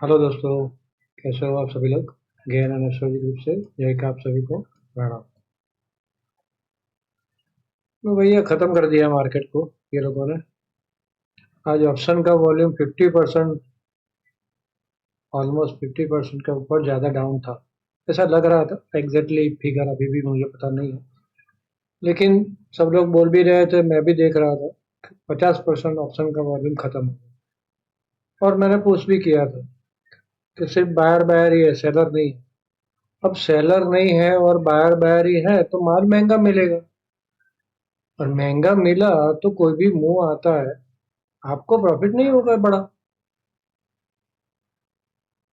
Hello दोस्तों। कैसे हो आप सभी लोग। ज्ञान एंड एस्ट्रोलॉजी ग्रुप से जय का आप सभी को प्रणाम। तो भैया ख़त्म कर दिया मार्केट को ये लोगों ने। आज ऑप्शन का वॉल्यूम 50%, ऑलमोस्ट 50% के ऊपर ज़्यादा डाउन था। ऐसा लग रहा था, एग्जैक्टली फिगर अभी भी मुझे पता नहीं है, लेकिन सब लोग बोल भी रहे थे, मैं भी देख रहा था। 50% ऑप्शन का वॉल्यूम ख़त्म हो गया। और मैंने पूछ भी किया था कि सिर्फ बायर बायर ही है, सेलर नहीं है। अब सेलर नहीं है और बायर बायर ही है तो माल महंगा मिलेगा, और महंगा मिला तो कोई भी मुंह आता है, आपको प्रॉफिट नहीं होगा बड़ा।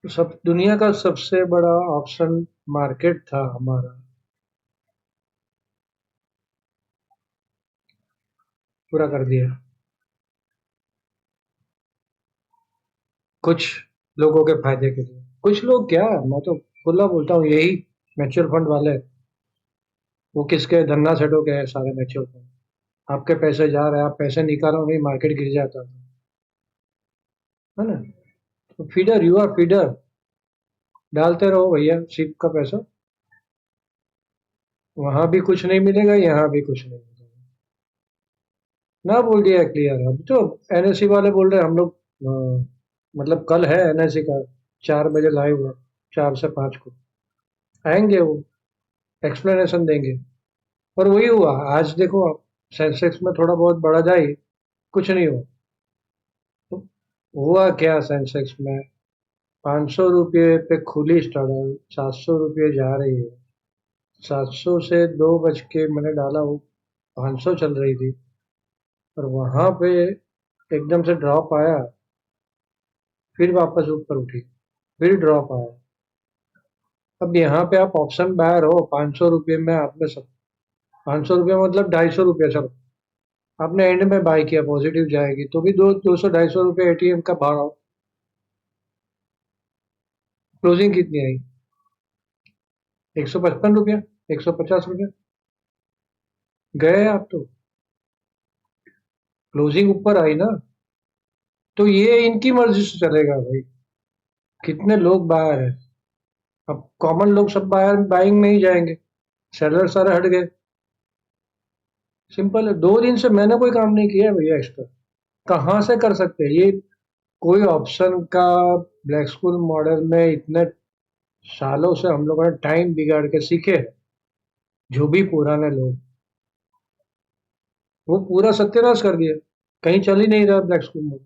तो सब दुनिया का सबसे बड़ा ऑप्शन मार्केट था हमारा, पूरा कर दिया। कुछ लोगों के फायदे के लिए, कुछ लोग क्या, मैं तो खुला बोलता हूँ, यही म्यूचुअल फंड वाले। वो किसके, धन्ना सेठों के हैं सारे म्यूचुअल फंड। आपके पैसे जा रहे हैं, आप पैसे निकालो नहीं, मार्केट गिर जाता है ना। तो फीडर, यू आर फीडर, डालते रहो भैया सिप का पैसा। वहां भी कुछ नहीं मिलेगा, यहाँ भी कुछ नहीं मिलेगा। ना बोल दिया क्लियर। अब तो एनएससी वाले बोल रहे हैं हम लोग, मतलब कल है एनएससी का, 4 बजे लाइव है, 4 से 5 को आएंगे वो, एक्सप्लेनेशन देंगे। और वही हुआ आज, देखो आप, सेंसेक्स में थोड़ा बहुत बढ़ा जाए, कुछ नहीं हुआ। तो हुआ क्या सेंसेक्स में, 500 रुपये पे खुली स्ट्रगल, 700 रुपये जा रही है। 700 से 2 बज के मैंने डाला, वो 500 चल रही थी, और वहां पे एकदम से ड्रॉप आया, फिर वापस ऊपर उठी, फिर ड्रॉप आया। अब यहाँ पे आप ऑप्शन बायर हो, 500 रुपये में आपने सब, 500 रुपये मतलब 250 रुपये, चलो आपने एंड में बाय किया, पॉजिटिव जाएगी तो भी 200 250 रुपये एटीएम का भाड़ा। क्लोजिंग कितनी आई, 155 रुपया, 150 रुपया, गए आप तो। क्लोजिंग ऊपर आई ना, तो ये इनकी मर्जी से चलेगा भाई, कितने लोग बाहर है। अब कॉमन लोग सब बाहर बाइंग में ही जाएंगे, सेलर सारे हट गए। सिंपल है, 2 दिन से मैंने कोई काम नहीं किया है भैया एक्स्ट्रा। कहाँ से कर सकते हैं ये, कोई ऑप्शन का ब्लैक स्कूल मॉडल में इतने सालों से हम लोगों ने टाइम बिगाड़ के सीखे हैं। जो भी पुराने लोग, वो पूरा सत्यानाश कर दिया, कहीं चल ही नहीं रहा ब्लैक स्कूल मॉडल।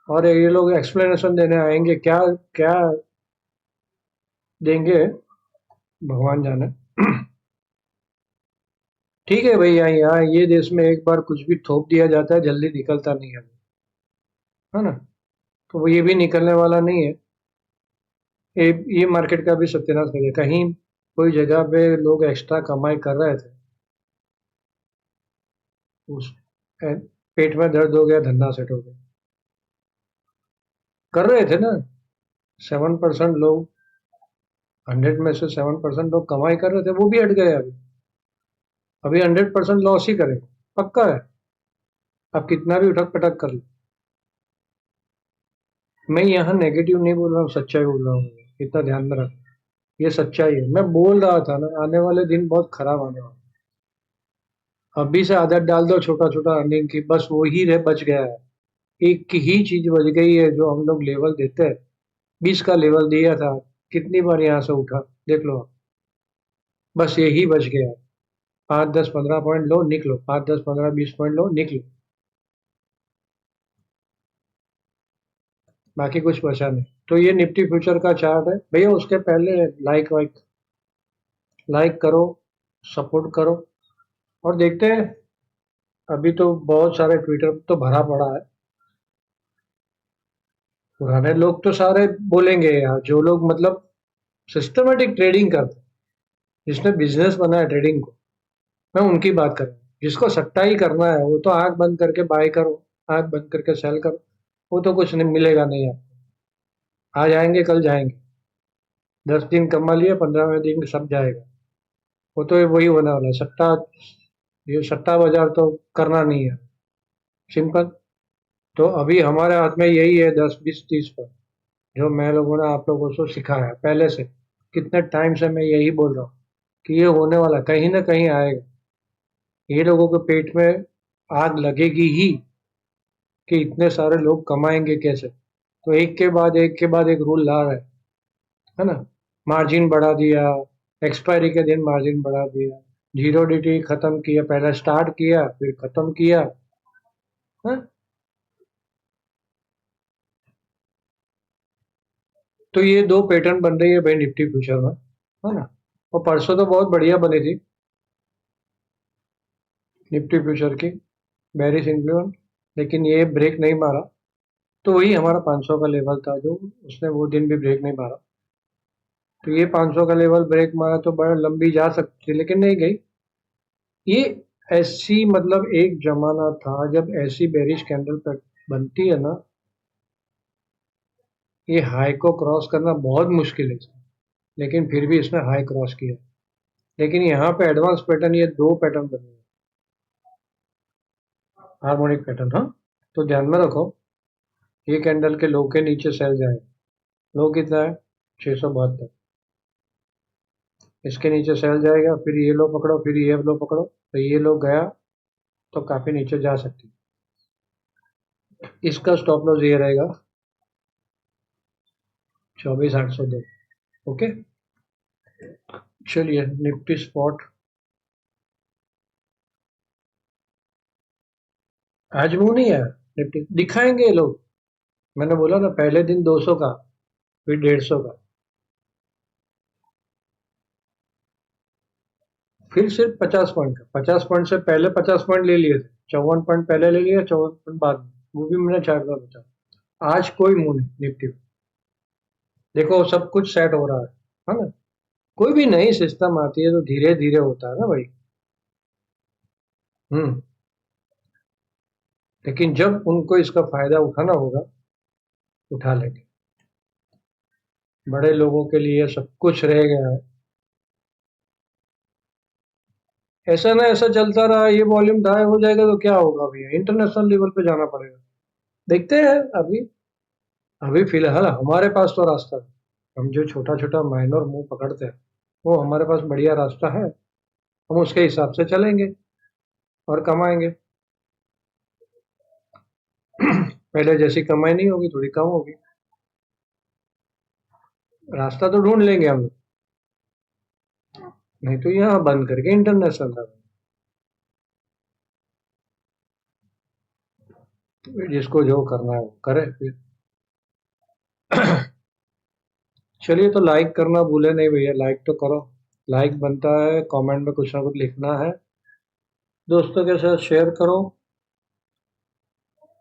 और ये लोग एक्सप्लेनेशन देने आएंगे, क्या क्या देंगे, भगवान जाने। ठीक है भैया, यहाँ ये देश में एक बार कुछ भी थोप दिया जाता है, जल्दी निकलता नहीं है ना। तो वो ये भी निकलने वाला नहीं है। ये मार्केट का भी सत्यानाश कर दिया, कहीं कोई जगह पे लोग एक्स्ट्रा कमाई कर रहे थे, उस पेट में दर्द हो गया, धंधा सेट हो गया। कर रहे थे ना, 7% लोग, 100 में से 7% लोग कमाई कर रहे थे, वो भी हट गए अभी। अभी 100% लॉस ही करेंगे, पक्का है। आप कितना भी उठक पटक कर लो। मैं यहाँ नेगेटिव नहीं बोल रहा हूँ, सच्चाई बोल रहा हूँ, इतना ध्यान में रख। ये सच्चाई है, मैं बोल रहा था ना, आने वाले दिन बहुत खराब आने वाले। अभी से आदत डाल दो छोटा छोटा अर्निंग की, बस वही रह बच गया है। एक ही चीज बच गई है, जो हम लोग लेवल देते हैं, 20 का लेवल दिया था, कितनी बार यहाँ से उठा, देख लो आप। बस यही बच गया है, 5 10 15 पॉइंट लो निकलो, 5 10 15 20 पॉइंट लो निकलो, बाकी कुछ बचा नहीं। तो ये निफ्टी फ्यूचर का चार्ट है भैया, उसके पहले लाइक वाइक, लाइक करो, सपोर्ट करो, और देखते हैं। अभी तो बहुत सारे ट्विटर तो भरा पड़ा है, पुराने लोग तो सारे बोलेंगे यार, जो लोग मतलब सिस्टमेटिक ट्रेडिंग करते हैं, जिसने बिजनेस बनाया ट्रेडिंग को, मैं उनकी बात कर रहा हूँ। जिसको सट्टा ही करना है, वो तो आंख बंद करके बाय करो, आंख बंद करके सेल करो, वो तो कुछ नहीं मिलेगा नहीं आपको। आज आएंगे कल जाएंगे, 10 दिन कमा लिए, 15वें दिन सब जाएगा। वो तो वही होने वाला है, सट्टा। ये सट्टा बाजार तो करना नहीं है, सिंपल। तो अभी हमारे हाथ में यही है 10 20 30 पर, जो मैं लोगों ने आप लोगों को सिखाया पहले से। कितने टाइम से मैं यही बोल रहा हूँ कि ये होने वाला, कहीं ना कहीं आएगा। ये लोगों के पेट में आग लगेगी ही कि इतने सारे लोग कमाएंगे कैसे। तो एक के बाद एक रूल ला रहे हैं, है ना। मार्जिन बढ़ा दिया, एक्सपायरी के दिन मार्जिन बढ़ा दिया, जीरो डी खत्म किया, पहले स्टार्ट किया फिर खत्म किया, है। तो ये दो पैटर्न बन रही है भाई निफ्टी फ्यूचर में, है ना। और परसों तो बहुत बढ़िया बनी थी निफ्टी फ्यूचर की, बेरिश इंफ्लुएंस, लेकिन ये ब्रेक नहीं मारा। तो वही हमारा 500 का लेवल था जो उसने वो दिन भी ब्रेक नहीं मारा। तो ये 500 का लेवल ब्रेक मारा तो बड़ा लंबी जा सकती थी लेकिन नहीं गई। ये ऐसी मतलब एक जमाना था जब ऐसी बेरिश कैंडल पर बनती है ना, ये हाई को क्रॉस करना बहुत मुश्किल है इसमें। लेकिन फिर भी इसने हाई क्रॉस किया। लेकिन यहाँ पे एडवांस पैटर्न, ये दो पैटर्न बने हैं, हार्मोनिक पैटर्न, हाँ। तो ध्यान में रखो, ये कैंडल के लो के नीचे सेल जाएगा। लो कितना है? 672। इसके नीचे सेल जाएगा, फिर ये लो पकड़ो, फिर ये लो पकड़ो, तो ये लो गया तो काफी नीचे जा सकती है। इसका स्टॉप लॉस ये रहेगा 24,802। ओके, चलिए निफ्टी स्पॉट आज मुंह नहीं है। निफ्टी दिखाएंगे ये लोग। मैंने बोला ना पहले दिन 200 का, फिर 150 का, फिर सिर्फ 50 पॉइंट का। 50 पॉइंट से पहले 50 पॉइंट ले लिए थे, 54 पॉइंट पहले ले लिया, 54 पॉइंट बाद में, वो भी मैंने 4 बार बचा। आज कोई मुंह नहीं निफ्टी में। देखो सब कुछ सेट हो रहा है ना। कोई भी नई सिस्टम आती है तो धीरे धीरे होता है ना भाई। हम्म। लेकिन जब उनको इसका फायदा उठाना होगा, उठा लेंगे। बड़े लोगों के लिए सब कुछ रह गया है। ऐसा ना ऐसा चलता रहा, ये वॉल्यूम हाई हो जाएगा तो क्या होगा भैया, इंटरनेशनल लेवल पे जाना पड़ेगा। देखते हैं अभी। अभी फिलहाल हमारे पास तो रास्ता है। हम जो छोटा छोटा माइनर मुंह पकड़ते हैं, वो हमारे पास बढ़िया रास्ता है। हम उसके हिसाब से चलेंगे और कमाएंगे। पहले जैसी कमाई नहीं होगी, थोड़ी कम होगी। रास्ता तो ढूंढ लेंगे हम लोग। नहीं तो यहाँ बंद करके इंटरनेशनल लेवल, जिसको जो करना है वो करे फिर। चलिए, तो लाइक करना भूले नहीं भैया, लाइक तो करो। लाइक बनता है, कमेंट में कुछ ना कुछ लिखना है, दोस्तों के साथ शेयर करो।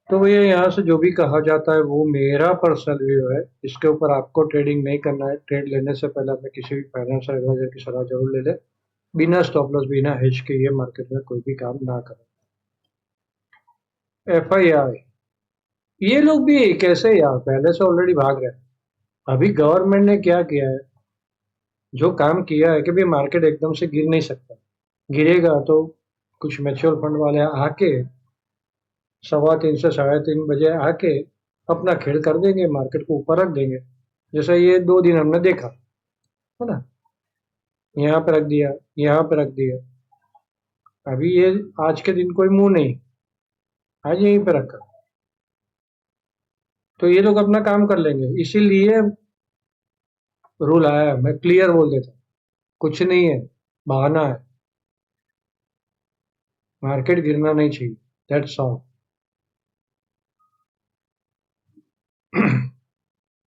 तो भैया यहाँ से जो भी कहा जाता है वो मेरा पर्सनल व्यू है। इसके ऊपर आपको ट्रेडिंग नहीं करना है। ट्रेड लेने से पहले अपने किसी भी फाइनेंशियल एडवाइजर की सलाह जरूर ले ले। बिना स्टॉप लॉस, बिना हेज के ये मार्केट में कोई भी काम ना करें। FII, ये लोग भी कैसे यार पहले से ऑलरेडी भाग रहे हैं। अभी गवर्नमेंट ने क्या किया है, जो काम किया है कि भाई मार्केट एकदम से गिर नहीं सकता। गिरेगा तो कुछ म्यूचुअल फंड वाले आके 3:15 से 3:30 बजे आके अपना खेल कर देंगे, मार्केट को ऊपर रख देंगे। जैसा ये 2 दिन हमने देखा, है ना। यहाँ पे रख दिया, यहाँ पे रख दिया। अभी ये आज के दिन कोई मुंह नहीं, आज यहीं पे रखा। तो ये लोग अपना काम कर लेंगे, इसीलिए रूल आया है। मैं क्लियर बोल देता हूँ, कुछ नहीं है, बहाना है। मार्केट गिरना नहीं चाहिए, दैट्स ऑल।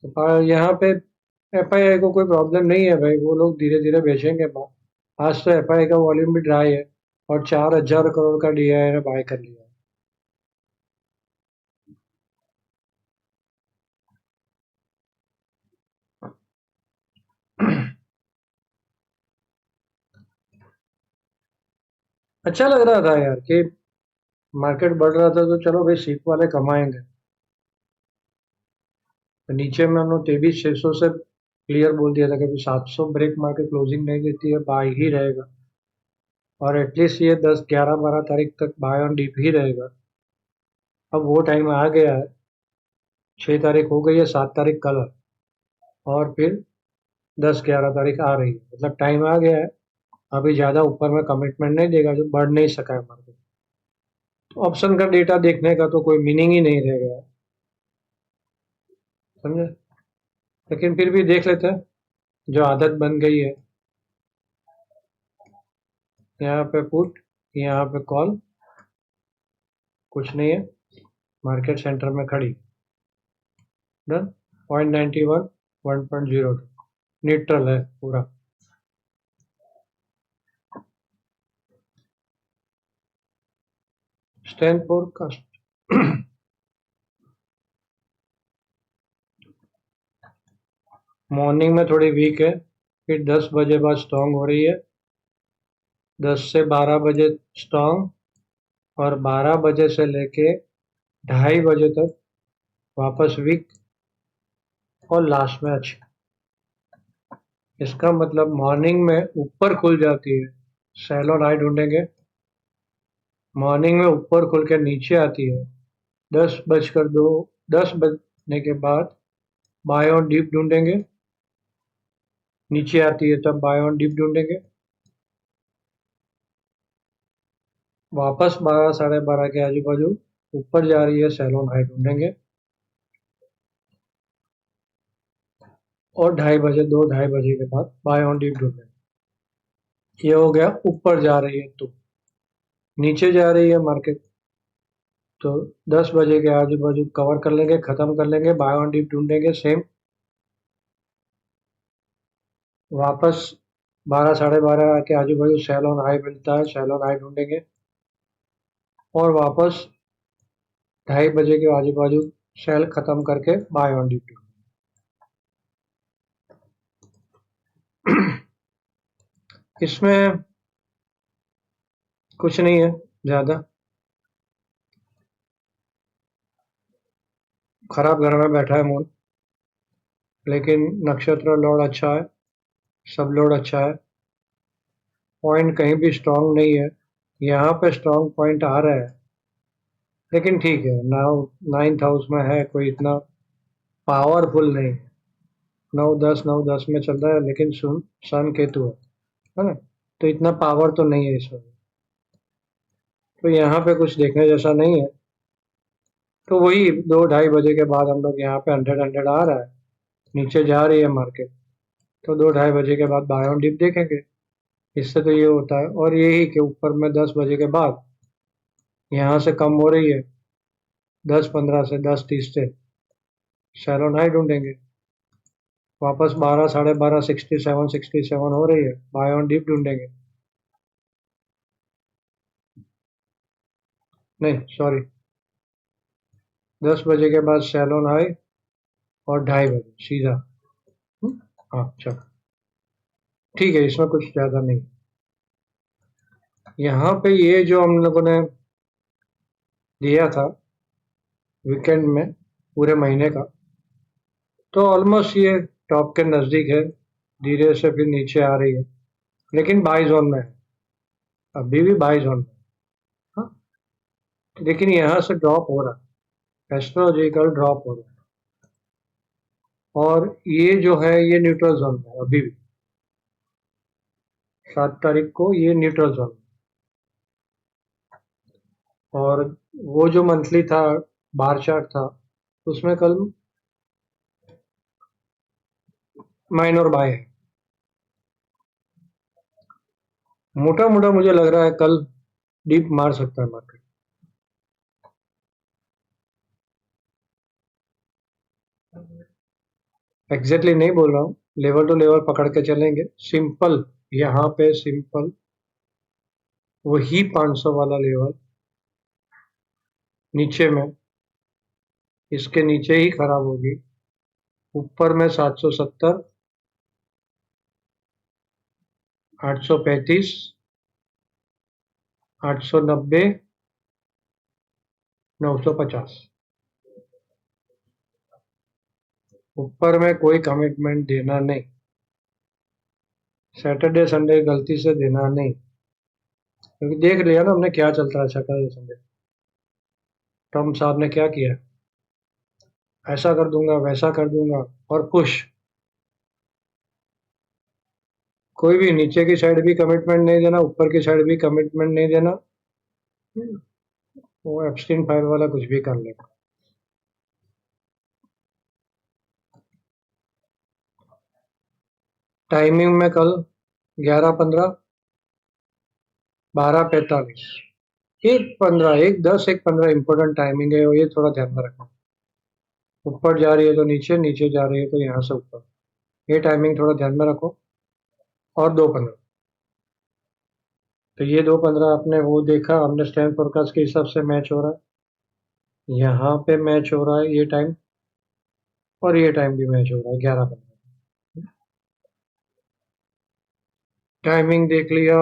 तो यहाँ पे FII को कोई प्रॉब्लम नहीं है भाई, वो लोग धीरे धीरे बेचेंगे माल। आज तो FII का वॉल्यूम भी ड्राई है और 4,000 करोड़ का DI ने बाय कर लिया। अच्छा लग रहा था यार कि मार्केट बढ़ रहा था तो चलो भाई सीख वाले कमाएंगे। तो नीचे में हम लोग 23,600 से क्लियर बोल दिया था कि भाई 700 ब्रेक मार के क्लोजिंग नहीं देती है, बाय ही रहेगा। और एटलीस्ट ये 10 11 12 तारीख तक बाय ऑन डीप ही रहेगा। अब वो टाइम आ गया है, 6 तारीख हो गई है, 7 तारीख कल है, और फिर 10-11 तारीख आ रही है, मतलब टाइम आ गया है। अभी ज़्यादा ऊपर में कमिटमेंट नहीं देगा, जो बढ़ नहीं सका है मार्केट। तो ऑप्शन का डेटा देखने का तो कोई मीनिंग ही नहीं रह गया, समझे। लेकिन फिर भी देख लेते हैं, जो आदत बन गई है। यहाँ पे पुट, यहाँ पे कॉल, कुछ नहीं है, मार्केट सेंटर में खड़ी, डन। 0.91, 1.02, न्यूट्रल है पूरा। स्टैंड फोरकास्ट मॉर्निंग में थोड़ी वीक है, फिर 10 बजे बाद स्ट्रॉन्ग हो रही है, 10 से 12 बजे स्ट्रॉन्ग, और 12 बजे से लेके 2:30 बजे तक वापस वीक, और लास्ट में अच्छी। इसका मतलब मॉर्निंग में ऊपर खुल जाती है, सेल और हाई ढूंढेंगे। मॉर्निंग में ऊपर खुल के नीचे आती है, 10 बजकर 2, 10 बजने के बाद बाय ऑन डीप ढूंढेंगे, नीचे आती है तब बाय ऑन डीप ढूंढेंगे। वापस 12-12:30 के आजू बाजू ऊपर जा रही है, सेल ऑन हाई ढूंढेंगे, और 2:30 बजे, 2-2:30 बजे के बाद बाय ऑन डीप ढूंढेंगे। ये हो गया ऊपर जा रही है। तो नीचे जा रही है मार्केट, तो 10 बजे के आजू बाजू कवर कर लेंगे, खत्म कर लेंगे, बाय ऑन डीप ढूंढेंगे सेम। वापस 12-12:30 के आजू बाजू सेल ऑन हाई मिलता है, सेल ऑन हाई ढूंढेंगे, और वापस 2:30 बजे के आजू बाजू सेल खत्म करके बाय ऑन डीप ढूंढेंगे। इसमें कुछ नहीं है ज्यादा, खराब घर में बैठा है मून, लेकिन नक्षत्र लॉर्ड अच्छा है, सब लॉर्ड अच्छा है। पॉइंट कहीं भी स्ट्रांग नहीं है, यहाँ पे स्ट्रांग पॉइंट आ रहा है, लेकिन ठीक है, नाउ 9th हाउस में है, कोई इतना पावरफुल नहीं है। 9-10 में चल रहा है, लेकिन सुन, सन केतु है ना, तो इतना पावर तो नहीं है इसमें, तो यहाँ पे कुछ देखने जैसा नहीं है। तो वही 2-2:30 बजे के बाद हम लोग यहाँ पे 100 आ रहा है, नीचे जा रही है मार्केट, तो 2-2:30 बजे के बाद बाय ऑन डिप देखेंगे। इससे तो ये होता है, और यही कि ऊपर में 10 बजे के बाद यहाँ से कम हो रही है, 10:15 से, 10:30 से शैलो हाई ढूंढेंगे, वापस 12-12:30, 67 हो रही है, बाय ऑन डीप ढूंढेंगे, नहीं सॉरी, 10 बजे के बाद शैलो हाई, और 2:30 बजे सीधा। हाँ चलो, ठीक है, इसमें कुछ ज्यादा नहीं। यहाँ पे ये जो हम लोगों ने दिया था वीकेंड में, पूरे महीने का, तो ऑलमोस्ट ये टॉप के नजदीक है, धीरे से फिर नीचे आ रही है, लेकिन बाई जोन में है, अभी भी बाई जोन में है। हाँ, लेकिन यहाँ से ड्रॉप हो रहा है, एस्ट्रोलॉजिकल ड्रॉप हो रहा है, और ये जो है ये न्यूट्रल जोन में है अभी भी। 7 तारीख को ये न्यूट्रल जोन में, और वो जो मंथली था, बार चार्ट था, उसमें कल माइनर बाय है। मोटा मोटा मुझे लग रहा है कल डीप मार सकता है मार्केट। एग्जैक्टली नहीं बोल रहा हूँ, लेवल टू लेवल पकड़ के चलेंगे सिंपल, यहाँ पे सिंपल वही 500 वाला लेवल नीचे में, इसके नीचे ही खराब होगी, ऊपर में 770, 835, 890, 950। ऊपर में कोई कमिटमेंट देना नहीं, सैटरडे संडे गलती से देना नहीं, क्योंकि देख लिया ना हमने क्या चलता है सैटरडे संडे। ट्रम्प साहब ने क्या किया, ऐसा कर दूंगा वैसा कर दूंगा, और पुश। कोई भी नीचे की साइड भी कमिटमेंट नहीं देना, ऊपर की साइड भी कमिटमेंट नहीं देना, वो एप्स्टीन फाइल वाला कुछ भी कर लेगा। टाइमिंग में कल 11:15, 12:45, 1:15, 1:10, 1:15 इंपॉर्टेंट टाइमिंग है, ये थोड़ा ध्यान में रखना। ऊपर जा रही है तो नीचे, नीचे जा रही है तो यहाँ से ऊपर, ये टाइमिंग थोड़ा ध्यान में रखो। और 2:15, तो ये 2:15 आपने वो देखा, हमने स्टैंड फोरकास्ट के हिसाब से मैच हो रहा है, यहाँ पे मैच हो रहा है ये टाइम, और ये टाइम भी मैच हो रहा है 11:15। टाइमिंग देख लिया।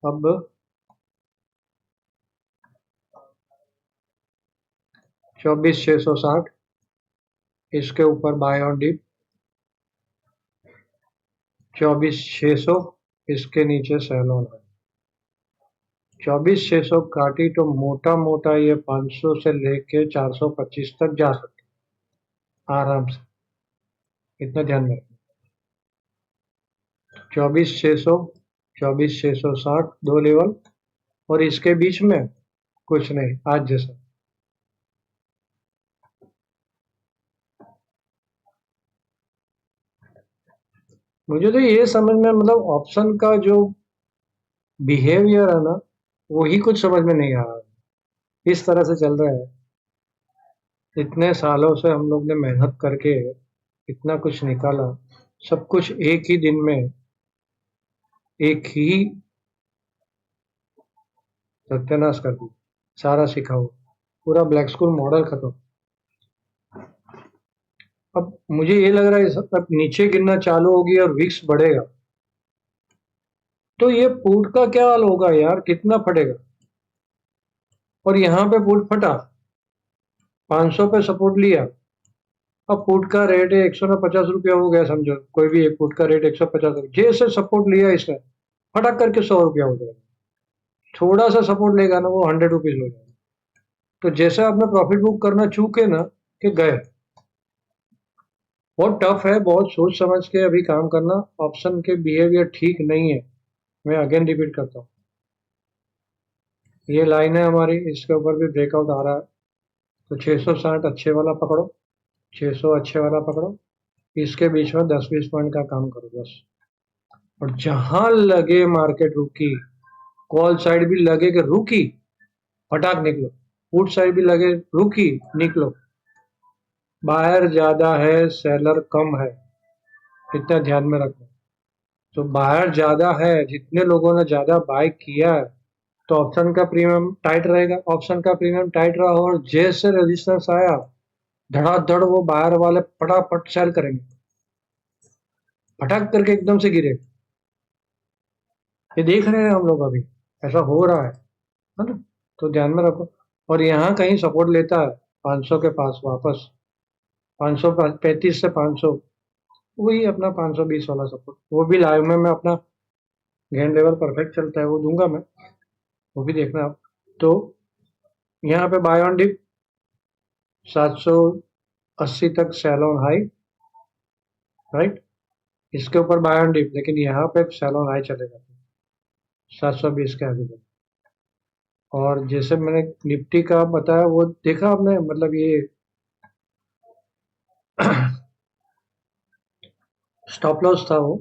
अब 24,660, इसके ऊपर बाय ऑन डिप 24,600, इसके नीचे सेल ऑन है। 24,600 काटी तो मोटा मोटा ये 500 से लेके 425 तक जा सकते आराम से, इतना ध्यान में रखना। 24,600, 24,660 दो लेवल, और इसके बीच में कुछ नहीं, आज जैसा। मुझे तो ये समझ में, मतलब ऑप्शन का जो बिहेवियर है ना, वही कुछ समझ में नहीं आ रहा है। इस तरह से चल रहा है, इतने सालों से हम लोग ने मेहनत करके इतना कुछ निकाला, सब कुछ एक ही दिन में, एक ही सत्यानाश कर दी, सारा सीखा हुआ, पूरा ब्लैक स्कूल मॉडल खत्म। अब मुझे ये लग रहा है अब नीचे गिरना चालू होगी और विक्स बढ़ेगा, तो ये पुट का क्या हाल होगा यार, कितना फटेगा। और यहाँ पे पुट फटा, 500 पे सपोर्ट लिया, अब पुट का रेट है 150 रुपया हो गया, समझो कोई भी एक पुट का रेट 150, जैसे सपोर्ट लिया इसने, फटक करके 100 रुपया हो जाएगा। थोड़ा सा सपोर्ट लेगा ना, वो 100 रुपीज हो जाएगा। तो जैसे आपने प्रॉफिट बुक करना चूके ना, कि गए। बहुत टफ है, बहुत सोच समझ के अभी काम करना, ऑप्शन के बिहेवियर ठीक नहीं है, मैं अगेन रिपीट करता हूँ। ये लाइन है हमारी, इसके ऊपर भी ब्रेकआउट आ रहा है, तो 660 अच्छे वाला पकड़ो, 600 अच्छे वाला पकड़ो, इसके बीच में 10-20 पॉइंट का काम करो बस। और जहां लगे मार्केट रुकी, कॉल साइड भी लगे कि रुकी, फटाक निकलो, पुट साइड भी लगे रुकी, निकलो। बायर ज्यादा है, सेलर कम है, इतना ध्यान में रखो। तो बायर ज्यादा है, जितने लोगों ने ज्यादा बाय किया है, तो ऑप्शन का प्रीमियम टाइट रहेगा, ऑप्शन का प्रीमियम टाइट रहा, और जैसे रेजिस्टेंस आया, धड़ाधड़ वो बायर वाले फटाफट सेल करेंगे, फटाक करके एकदम से गिरे। ये देख रहे हैं हम लोग अभी, ऐसा हो रहा है ना, तो ध्यान में रखो। और यहाँ कहीं सपोर्ट लेता है 500 के पास वापस, 535 से 500, वही अपना 520 वाला सपोर्ट, वो भी लाइव में मैं अपना गेंद लेवल परफेक्ट चलता है वो दूंगा मैं, वो भी देखना आप। तो यहाँ पे बाय ऑन डिप 780 तक सेल ऑन हाई, राइट, इसके ऊपर बाय ऑन डिप, लेकिन यहाँ पे सेल ऑन हाई चलेगा 720 के आगे तक। और जैसे मैंने निफ्टी का बताया, वो देखा आपने, मतलब ये स्टॉप लॉस था वो,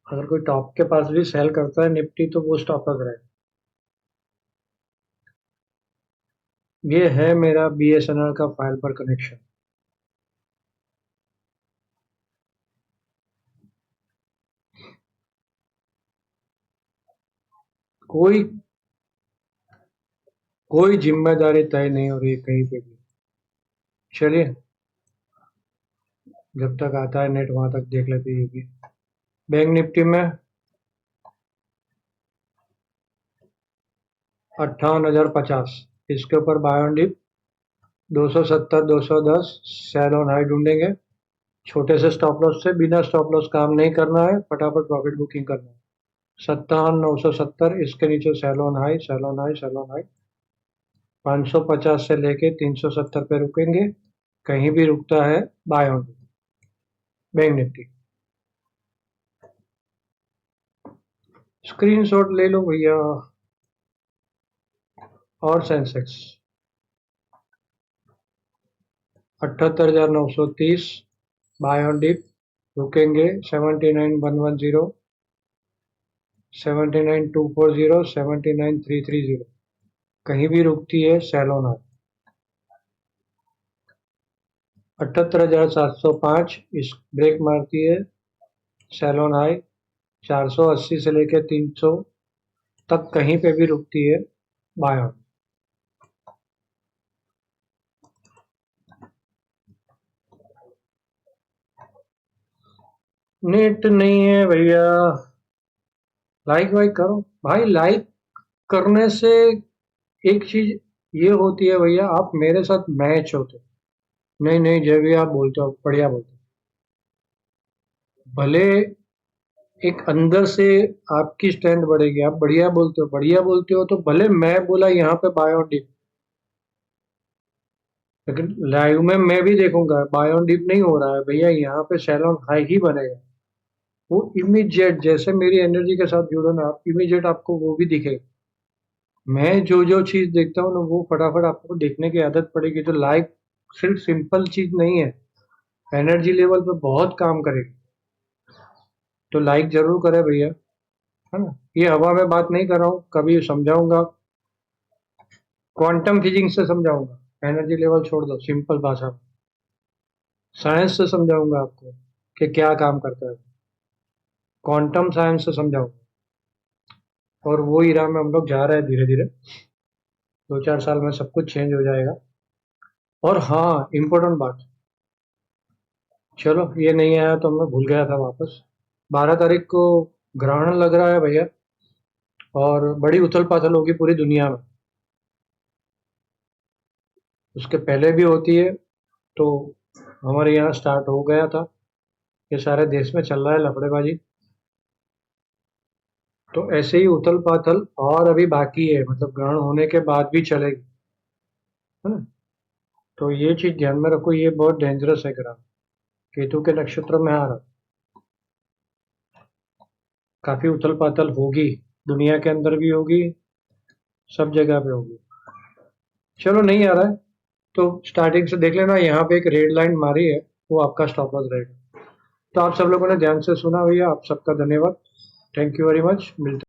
अगर कोई टॉप के पास भी सेल करता है निफ्टी, तो वो स्टॉप लॉस रहेगा। ये है मेरा बीएसएनएल का फाइल पर कनेक्शन। कोई कोई जिम्मेदारी तय नहीं हो रही है कहीं पे भी। चलिए, जब तक आता है नेट वहां तक देख लेते हैं ये भी। बैंक निफ्टी में 58,050, इसके ऊपर buy on dip 270, 210 sell on high ढूंढेंगे, छोटे से स्टॉप लॉस से, बिना स्टॉप लॉस काम नहीं करना है, फटाफट प्रॉफिट बुकिंग करना है। 57,970, इसके नीचे sell on high, sell on high, sell on high, 550 से लेके 370 पे रुकेंगे, कहीं भी रुकता है buy on Bank Nifty. Screenshot ले लो भैया। और सेंसेक्स 78,930 बाय ऑन डिप, रुकेंगे 79,110, 79,240, 79,330, कहीं भी रुकती है सेल ऑन आज। 78,705 इस ब्रेक मारती है, सेल ऑन हाई। 480 से लेकर 300 तक कहीं पे भी रुकती है बाय ऑन। नेट नहीं है भैया, लाइक वाइक करो भाई। लाइक करने से एक चीज ये होती है भैया, आप मेरे साथ मैच होते हो। नहीं नहीं, जय भी आप बोलते हो, बढ़िया बोलते हो। भले एक अंदर से आपकी स्ट्रेंथ बढ़ेगी, आप बढ़िया बोलते हो, बढ़िया बोलते हो, तो भले मैं बोला यहाँ पे बाय ऑन डिप, लेकिन लाइव में मैं भी देखूंगा बाय ऑन डिप नहीं हो रहा है भैया, यहाँ पे सेल ऑन हाई ही बनेगा। वो इमीडिएट, जैसे मेरी एनर्जी के साथ जुड़ो ना आप, इमीडिएट आपको वो भी दिखेगा। मैं जो जो चीज देखता हूँ ना, वो फटाफट आपको देखने की आदत पड़ेगी। तो लाइव सिर्फ सिंपल चीज नहीं है, एनर्जी लेवल पे बहुत काम करेगी। तो लाइक जरूर करें भैया, है ना। ये हवा में बात नहीं कर रहा हूँ, कभी समझाऊंगा क्वांटम फिजिक्स से समझाऊंगा। एनर्जी लेवल छोड़ दो, सिंपल भाषा में साइंस से समझाऊंगा आपको कि क्या काम करता है। क्वांटम साइंस से समझाऊंगा। और वो इरा में हम लोग जा रहे हैं धीरे धीरे। 2-4 साल में सब कुछ चेंज हो जाएगा। और हाँ, इम्पोर्टेंट बात, चलो ये नहीं आया तो मैं भूल गया था वापस। 12 तारीख को ग्रहण लग रहा है भैया, और बड़ी उथल पाथल होगी पूरी दुनिया में। उसके पहले भी होती है, तो हमारे यहाँ स्टार्ट हो गया था। ये सारे देश में चल रहा है लफड़ेबाजी। तो ऐसे ही उथल पाथल और अभी बाकी है, मतलब ग्रहण होने के बाद भी चलेगी, है ना। तो ये चीज ध्यान में रखो, ये बहुत डेंजरस है ग्रहण। केतु के नक्षत्र में आ रहा, काफी उथल पाथल होगी, दुनिया के अंदर भी होगी, सब जगह पे होगी। चलो नहीं आ रहा है तो स्टार्टिंग से देख लेना, यहाँ पे एक रेड लाइन मारी है, वो आपका स्टॉप लॉस रहेगा। तो आप सब लोगों ने ध्यान से सुना भैया, आप सबका धन्यवाद। Thank you very much. मिलते